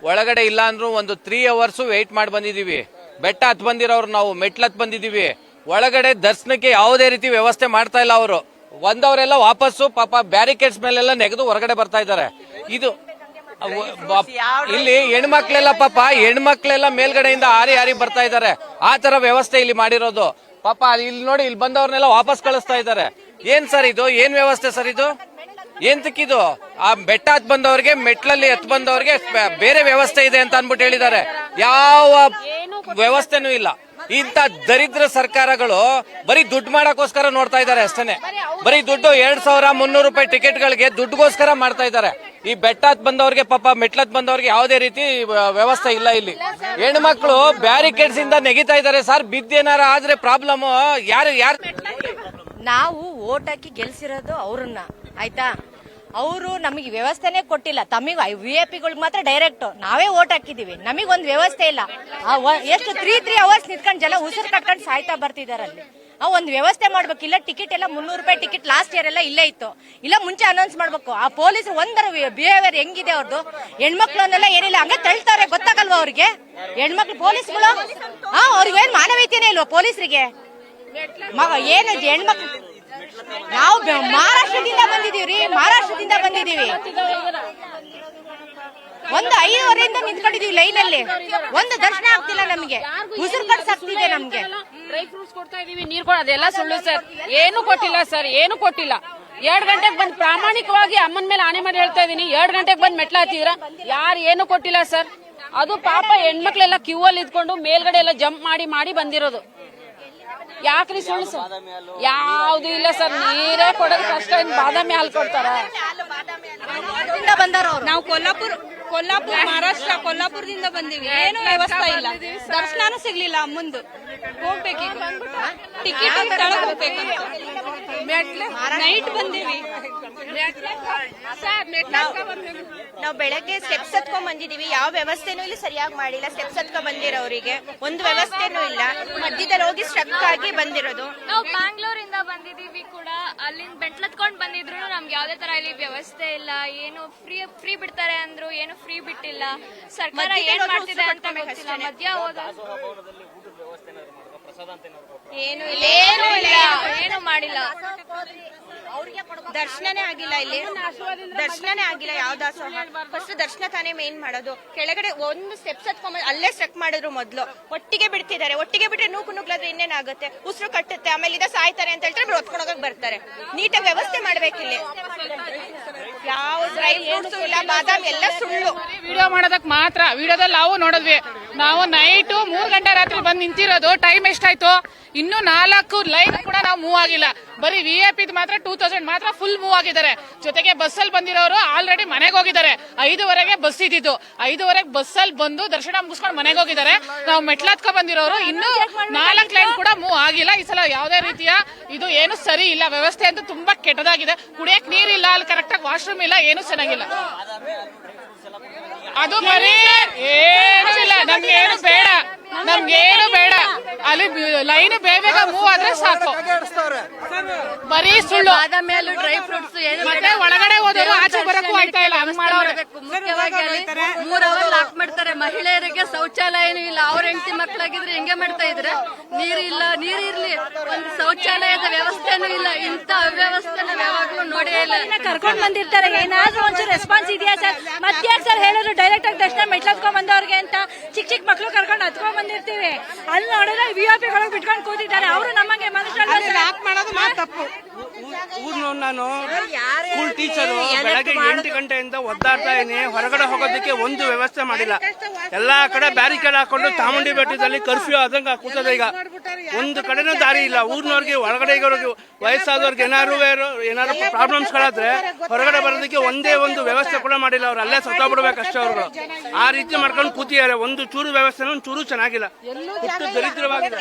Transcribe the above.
ಒಳಗಡೆ ಇಲ್ಲ ಅಂದ್ರೂ ಒಂದು 3 hours ವೇಟ್ ಮಾಡಿ ಬಂದಿದೀವಿ. ಬೆಟ್ಟ ಹತ್ ಬಂದಿರೋರು ನಾವು ಮೆಟ್ಲತ್ ಬಂದಿದೀವಿ. ಒಳಗಡೆ ದರ್ಶನಕ್ಕೆ ಯಾವುದೇ ರೀತಿ ವ್ಯವಸ್ಥೆ ಮಾಡ್ತಾ ಇಲ್ಲ ಅವರು. ಒಂದವರೆಲ್ಲ ವಾಪಸ್ಸು ಪಾಪ ಬ್ಯಾರಿಕೇಡ್ಸ್ ಮೇಲೆಲ್ಲ ನೆಗೆದು ಹೊರಗಡೆ ಬರ್ತಾ ಇದ್ದಾರೆ. ಇದು ಇಲ್ಲಿ ಹೆಣ್ಮಕ್ಳೆಲ್ಲ ಪಾಪ ಹೆಣ್ಮಕ್ಳೆಲ್ಲ ಮೇಲ್ಗಡೆಯಿಂದ ಹಾರಿ ಬರ್ತಾ ಇದ್ದಾರೆ. ಆ ತರ ವ್ಯವಸ್ಥೆ ಇಲ್ಲಿ ಮಾಡಿರೋದು. ಪಾಪ ಇಲ್ಲಿ ನೋಡಿ, ಇಲ್ಲಿ ಬಂದವ್ರನ್ನೆಲ್ಲ ವಾಪಸ್ ಕಳಿಸ್ತಾ ಇದ್ದಾರೆ. ಏನ್ ಸರ್ ಇದು? ಏನ್ ವ್ಯವಸ್ಥೆ ಸರ್ ಇದು? ಎಂತಕ್ಕಿದು? ಆ ಬೆಟ್ಟ ಹತ್ ಬಂದವ್ರಿಗೆ, ಮೆಟ್ಲಲ್ಲಿ ಹತ್ ಬಂದವ್ರಿಗೆ ಬೇರೆ ವ್ಯವಸ್ಥೆ ಇದೆ ಅಂತ ಅನ್ಬಿಟ್ಟು ಹೇಳಿದ್ದಾರೆ. ಯಾವ ವ್ಯವಸ್ಥೆನೂ ಇಲ್ಲ. ಇಂತ ದರಿದ್ರ ಸರ್ಕಾರಗಳು ಬರೀ ದುಡ್ಡು ಮಾಡಕ್ಕೋಸ್ಕರ ನೋಡ್ತಾ ಇದ್ದಾರೆ ಅಷ್ಟೇನೆ. ಬರೀ ದುಡ್ಡು 2,300 ರೂಪಾಯಿ ಟಿಕೆಟ್ಗಳಿಗೆ ದುಡ್ಡುಗೋಸ್ಕರ ಮಾಡ್ತಾ ಇದ್ದಾರೆ. ಈ ಬೆಟ್ಟ ಹತ್ ಬಂದವ್ರಿಗೆ, ಪಾಪ ಮೆಟ್ಲತ್ ಬಂದವ್ರಿಗೆ ಯಾವುದೇ ರೀತಿ ವ್ಯವಸ್ಥೆ ಇಲ್ಲ. ಇಲ್ಲಿ ಹೆಣ್ಮಕ್ಳು ಬ್ಯಾರಿಕೇಡ್ಸ್ ಇಂದ ನೆಗಿತಾ ಇದ್ದಾರೆ. ಸರ್ ಬಿದ್ದೇನಾರ ಆದ್ರೆ ಪ್ರಾಬ್ಲಮ್ ಯಾರು? ನಾವು ಓಟ್ ಹಾಕಿ ಗೆಲ್ಸಿರೋದು ಅವ್ರನ್ನ, ಆಯ್ತಾ? ಅವರು ನಮಗೆ ವ್ಯವಸ್ಥೆನೇ ಕೊಟ್ಟಿಲ್ಲ. ತಮಗೆ VIP ಮಾತ್ರ ಡೈರೆಕ್ಟ್ ನಾವೇ ಓಟ್ ಹಾಕಿದೀವಿ. ನಮಗೊಂದು ವ್ಯವಸ್ಥೆ ಇಲ್ಲ. ಎಷ್ಟು 3 hours ನಿಂತ್ಕೊಂಡು ಜನ ಉಸಿರು ಕಟ್ಕೊಂಡು ಸಾಯ್ತಾ ಬರ್ತಿದಾರೆ. ಅಲ್ಲಿ ಒಂದು ವ್ಯವಸ್ಥೆ ಮಾಡ್ಬೇಕು. ಇಲ್ಲ ಟಿಕೆಟ್ ಎಲ್ಲ 300 ರೂಪಾಯಿ ಟಿಕೆಟ್ ಲಾಸ್ಟ್ ಇಯರ್ ಎಲ್ಲ ಇಲ್ಲೇ ಇತ್ತು. ಇಲ್ಲ ಮುಂಚೆ ಅನೌನ್ಸ್ ಮಾಡ್ಬೇಕು. ಆ ಪೊಲೀಸ್ ಒಂದರ ಬಿಹೇವಿಯರ್ ಹೆಂಗಿದೆ ಅವ್ರದ್ದು? ಹೆಣ್ಮಕ್ಳನ್ನೆಲ್ಲ ಏನಿಲ್ಲ ಹಂಗೆ ತಳ್ತಾರೆ. ಗೊತ್ತಾಗಲ್ವಾ ಅವ್ರಿಗೆ? ಹೆಣ್ಮಕ್ಳು ಪೊಲೀಸ್ಗಳು ಅವ್ರಿಗೆ ಏನ್ ಮಾನವೀಯತೆನೇ ಇಲ್ವಾ ಪೊಲೀಸರಿಗೆ? ಏನು ಹೆಣ್ಮಕ್ಳು? ನಾವು ಮಹಾರಾಷ್ಟ್ರದಿಂದ ಬಂದಿದೀವ್ರಿ. ಮಹಾರಾಷ್ಟ್ರದಿಂದ ಬಂದಿದೀವಿ. ಒಂದು 5:15 ನಿಂತ್ಕೊಂಡಿದೀವಿ ಲೈನ್ ಅಲ್ಲಿ. ಒಂದು ದರ್ಶನ ಆಗ್ತಿಲ್ಲ ನಮ್ಗೆ. ಉಸಿರು ಕಟ್ಸಾಗ್ತಿದೆ ನಮ್ಗೆ. ಡ್ರೈ ಫ್ರೂಟ್ಸ್ ಕೊಡ್ತಾ ಇದೀವಿ, ನೀರ್ ಅದೆಲ್ಲ ಸುಳ್ಳು ಸರ್. ಏನು ಕೊಟ್ಟಿಲ್ಲ ಸರ್, ಏನು ಕೊಟ್ಟಿಲ್ಲ. 2 ಗಂಟೆಗೆ ಬಂದು ಪ್ರಾಮಾಣಿಕವಾಗಿ ಅಮ್ಮನ ಮೇಲೆ ಆಣೆ ಮಾಡಿ ಹೇಳ್ತಾ ಇದೀನಿ, 2 ಗಂಟೆಗೆ ಬಂದು ಮೆಟ್ಲ ಹತ್ತಿದ್ರ ಯಾರು ಏನು ಕೊಟ್ಟಿಲ್ಲ ಸರ್. ಅದು ಪಾಪ ಹೆಣ್ಮಕ್ಳೆಲ್ಲ ಕ್ಯೂ ಅಲ್ಲಿ ಇದ್ಕೊಂಡು ಮೇಲ್ಗಡೆ ಎಲ್ಲ ಜಂಪ್ ಮಾಡಿ ಬಂದಿರೋದು. ಯಾಕ್ರಿ ಸುಳ್ಳು ಸರ್? ಯಾವ್ದು ಇಲ್ಲ ಸರ್. ನೀರೇ ಕೊಡೋದು ಕಷ್ಟ. ಬಾದಾಮಿ ಹಾಲು ಕೊಡ್ತಾರ? ನಾವು ಕೊಲ್ಲಾಪುರ ಮಹಾರಾಷ್ಟ್ರ ಕೊಲ್ಲಾಪುರದಿಂದ ಬಂದಿವಿ. ಏನು ವ್ಯವಸ್ಥೆ ಇಲ್ಲ. ದರ್ಶನನೂ ಸಿಗ್ಲಿಲ್ಲ. ಮುಂದೆ ಹೋಗ್ಬೇಕೀಗ ಟಿಕೆಟ್ ತಳಗ್ ಹೋಗ್ಬೇಕು. ನೈಟ್ ಬಂದಿವಿ. ನಾವು ಬೆಳಗ್ಗೆ ಸ್ಟೆಪ್ಸ್ ಹತ್ಕೊಂಡ್ ಬಂದಿದೀವಿ. ಯಾವ ವ್ಯವಸ್ಥೆನೂ ಇಲ್ಲಿ ಸರಿಯಾಗಿ ಮಾಡಿಲ್ಲ. ಸ್ಟೆಪ್ಸ್ ಹತ್ಕೊಂಡ್ ಬಂದಿರೋರಿಗೆ ಒಂದು ವ್ಯವಸ್ಥೆನೂ ಇಲ್ಲ. ಮಧ್ಯದಲ್ಲಿ ಹೋಗಿ ಸ್ಟ್ರಕ್ ಆಗಿ ಬಂದಿರೋದು. ನಾವು ಬ್ಯಾಂಗ್ಳೂರಿಂದ ಬಂದಿದೀವಿ ಕೂಡ. ಅಲ್ಲಿಂದ ಬೆಂಟ್ಲತ್ಕೊಂಡ್ ಬಂದಿದ್ರು ನಮ್ಗೆ ಯಾವ್ದೇ ತರ ಇಲ್ಲಿ ವ್ಯವಸ್ಥೆ ಇಲ್ಲ. ಏನು ಫ್ರೀ ಬಿಡ್ತಾರೆ ಅಂದ್ರು, ಏನು ಫ್ರೀ ಬಿಟ್ಟಿಲ್ಲ. ಸರ್ಕಾರ ಏನ್ ಮಾಡ್ತಿದೆ ಅಂತ ಗೊತ್ತಿಲ್ಲ. ಮಧ್ಯ ಹೋದ ಏನು ಮಾಡಿಲ್ಲ. ದರ್ಶನನೇ ಆಗಿಲ್ಲ. ಇಲ್ಲಿ ದರ್ಶನನೇ ಆಗಿಲ್ಲ. ಯಾವ ದಾಸೋಹ? ಫಸ್ಟ್ ದರ್ಶನ ತಾನೇ ಮೇನ್ ಮಾಡೋದು. ಕೆಳಗಡೆ ಒಂದು ಸ್ಟೆಪ್ಸ್ ಹತ್ಕೊಂಡ್ ಅಲ್ಲೇ ಸ್ಟ್ರಕ್ ಮಾಡಿದ್ರು. ಮೊದ್ಲು ಒಟ್ಟಿಗೆ ಬಿಡ್ತಿದ್ದಾರೆ. ಒಟ್ಟಿಗೆ ಬಿಟ್ರೆ ನುಗ್ಲಾದ್ರೆ ಇನ್ನೇನಾಗುತ್ತೆ? ಉಸಿರು ಕಟ್ಟುತ್ತೆ. ಆಮೇಲೆ ಇದ ಸಾಯ್ತಾರೆ ಅಂತ ಹೇಳ್ತಾರೆ. ಹೊತ್ಕೊಂಡು ಹೋಗಕ್ ಬರ್ತಾರೆ. ನೀಟಾಗಿ ವ್ಯವಸ್ಥೆ ಮಾಡ್ಬೇಕಿಲ್ಲಿ. ಯಾವ ಡ್ರೈ ಫ್ರೂಟ್ಸ್ ಇಲ್ಲ, ಬಾದಾಮಿ ಎಲ್ಲ ಸುಳ್ಳು. ವಿಡಿಯೋ ಮಾಡೋದಕ್ ಮಾತ್ರ. ವಿಡಿಯೋದಲ್ಲಿ ನಾವು ನೋಡಿದ್ವಿ. ನಾವು ನೈಟ್ 3 ಗಂಟೆ ರಾತ್ರಿ ಬಂದು ನಿಂತಿರೋದು. ಟೈಮ್ ಎಷ್ಟಾಯ್ತು? ಇನ್ನು 4 ಲೈನ್ ಕೂಡ ನಾವು ಮೂವ್ ಆಗಿಲ್ಲ. ಬರೀ VIP ಮಾತ್ರ 2000 ಮಾತ್ರ ಫುಲ್ ಮೂವ್ ಆಗಿದ್ದಾರೆ. ಜೊತೆಗೆ ಬಸ್ಸಲ್ಲಿ ಬಂದಿರೋರು ಆಲ್ರೆಡಿ ಮನೆಗೆ ಹೋಗಿದ್ದಾರೆ. 5:15 ಬಸ್ ಇದ್ದಿದ್ದು. 5:15 ಬಸ್ಸಲ್ಲಿ ಬಂದು ದರ್ಶನ ಮುಗಿಸ್ಕೊಂಡು ಮನೆಗೆ ಹೋಗಿದ್ದಾರೆ. ನಾವು ಮೆಟ್ಲಾತ್ಕ ಬಂದಿರೋರು ಇನ್ನು 4 ಲೈನ್ ಕೂಡ ಮೂವ್ ಆಗಿಲ್ಲ. ಈ ಸಲ ಯಾವುದೇ ರೀತಿಯ ಇದು ಏನು ಸರಿ ಇಲ್ಲ. ವ್ಯವಸ್ಥೆ ಅಂತೂ ತುಂಬಾ ಕೆಟ್ಟದಾಗಿದೆ. ಕುಡಿಯಕ್ ನೀರಿಲ್ಲ, ಅಲ್ಲಿ ಕರೆಕ್ಟ್ ಆಗಿ ವಾಶ್ರೂಮ್ ಇಲ್ಲ, ಏನು ಚೆನ್ನಾಗಿಲ್ಲ. ಅದು ಬರೀ ಏನು ಇಲ್ಲ. ನಮ್ಗೇನು ಬೇಡ, ನಮ್ಗೇನು ಬೇಡ. ಅಲ್ಲಿ ಲೈನ್ ಬೇಗ ಮೂವ್ ಆದ್ರೆ ಸಾಕು. ಬರೀ ಸುಳ್ಳು. ಬಾದಾಮಿ ಡ್ರೈ ಫ್ರೂಟ್ಸ್ ಮತ್ತೆ ಒಳಗಡೆ ಹೋದವರು ಆಚೆ ಬರಕ್ಕೂ ಆಯ್ತಾ ಇಲ್ಲ. ಮುಖ್ಯವಾಗಿ 3 hour ಲಾಕ್ ಮಾಡ್ತಾರೆ. ಮಹಿಳೆಯರಿಗೆ ಶೌಚಾಲಯನೂ ಇಲ್ಲ. ಅವ್ರ ಹೆಂಡತಿ ಮಕ್ಕಳಾಗಿದ್ರೆ ಹೆಂಗೆ ಮಾಡ್ತಾ ಇದ್ರೆ? ನೀರಿಲ್ಲ. ನೀರಿರ್ಲಿ, ಒಂದು ಶೌಚಾಲಯದ ವ್ಯವಸ್ಥೆನೂ ಇಲ್ಲ. ಇಂತ ಅವ್ಯವಸ್ಥೆನ ಯಾವಾಗ್ಲೂ ನೋಡೇ ಇಲ್ಲ. ಕರ್ಕೊಂಡ್ ಬಂದಿರ್ತಾರೆ. ಏನಾದ್ರೂ ಒಂಚೂರು ರೆಸ್ಪಾನ್ಸ್ ಇದೆಯಾ ಸರ್? ಮಧ್ಯಾಹ್ನ ಸರ್ ಹೇಳಿದ್ರು ಡೈರೆಕ್ಟ್ ಆಗಿ ದರ್ಶನ ಮೆಟ್ಲತ್ಕೊಂಡ್ ಬಂದವ್ರಿಗೆ ಅಂತ. ಚಿಕ್ಕ ಮಕ್ಳು ಕರ್ಕೊಂಡು ಹತ್ಕೊಂಡ್ ಬಂದಿರ್ತೀವಿ. ಅಲ್ಲಿ ನೋಡಿದ್ರೆ VIP ಬಿಟ್ಕೊಂಡು ಕೂತಿದ್ದಾರೆ. ಅವರು ನಮಗೆ ತಪ್ಪು. ನಾನು ಸ್ಕೂಲ್ ಟೀಚರು. ಬೆಳಗ್ಗೆ 8 ಗಂಟೆಯಿಂದ ಒದ್ದಾಡ್ತಾ ಇದೀನಿ. ಹೊರಗಡೆ ಹೋಗೋದಕ್ಕೆ ಒಂದು ವ್ಯವಸ್ಥೆ ಮಾಡಿಲ್ಲ. ಎಲ್ಲಾ ಕಡೆ ಬ್ಯಾರಿಕೇಡ್ ಹಾಕೊಂಡು ಚಾಮುಂಡಿ ಬೆಟ್ಟದಲ್ಲಿ ಕರ್ಫ್ಯೂ ಆದಂಗ ಕೂತದೆ. ಈಗ ಒಂದು ಕಡೆನೂ ದಾರಿ ಇಲ್ಲ. ಊರ್ನವ್ರಿಗೆ ಹೊರಗಡೆ ವಯಸ್ಸಾದವ್ರಿಗೆ ಏನಾದ್ರು ಪ್ರಾಬ್ಲಮ್ಸ್ ಗಳಾದ್ರೆ ಹೊರಗಡೆ ಬರೋದಕ್ಕೆ ಒಂದೇ ಒಂದು ವ್ಯವಸ್ಥೆ ಕೂಡ ಮಾಡಿಲ್ಲ. ಅವ್ರು ಅಲ್ಲೇ ಸತ್ತೋಗ್ಬಿಡ್ಬೇಕಷ್ಟೇ. ಅವ್ರು ಆ ರೀತಿ ಮಾಡ್ಕೊಂಡು ಕೂತಿದ್ದಾರೆ. ಒಂದು ಚೂರು ವ್ಯವಸ್ಥೆನೂ ಒಂಚೂರು ಚೆನ್ನಾಗಿಲ್ಲ. ದರಿದ್ರವಾಗಿದೆ.